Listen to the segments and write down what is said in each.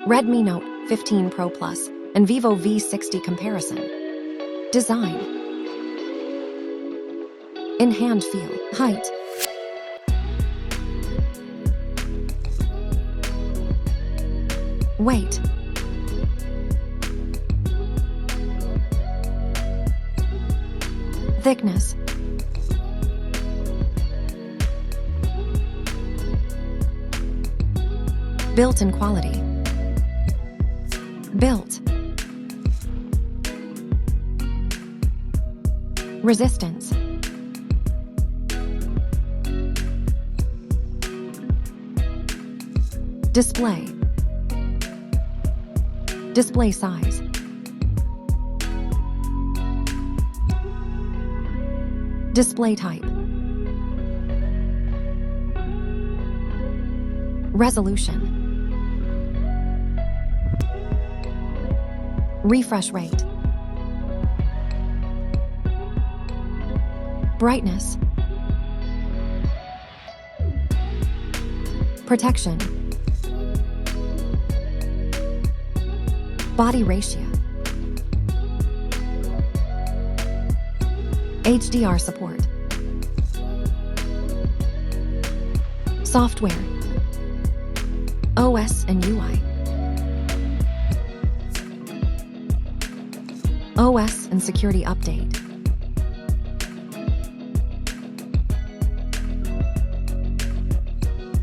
Redmi Note 15 Pro Plus and Vivo V60 comparison. Design. In-hand feel. Height. Weight. Thickness. Built-in quality. Built. Resistance. Display. Display size. Display type. Resolution. Refresh rate. Brightness. Protection. Body ratio. HDR support. Software. OS and UI. OS and security update.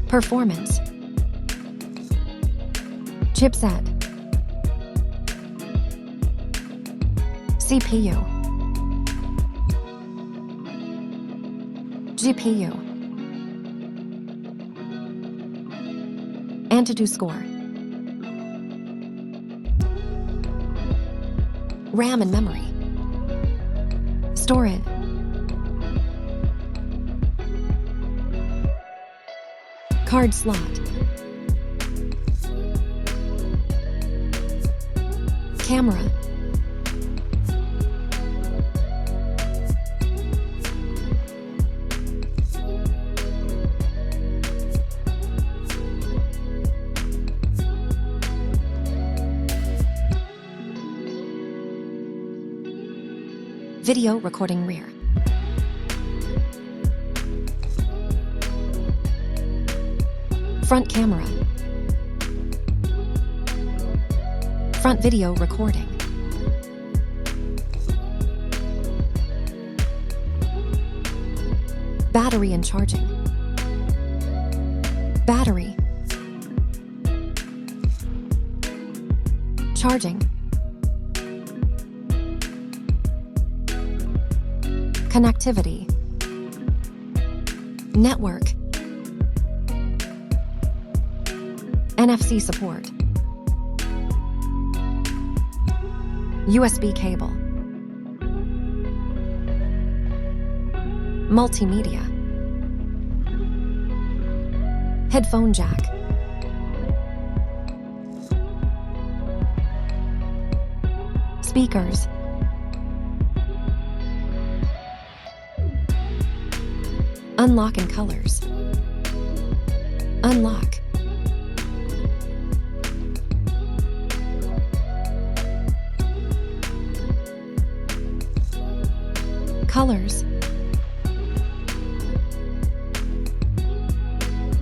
Performance. Chipset. CPU. GPU. Antutu score. RAM and memory. Store it. Card slot. Camera. Video recording rear. Front camera. Front video recording. Battery and charging. Battery. Charging. Connectivity. Network. NFC support. USB cable. Multimedia. Headphone jack. Speakers. Unlock in colors. Unlock. Colors.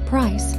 Price.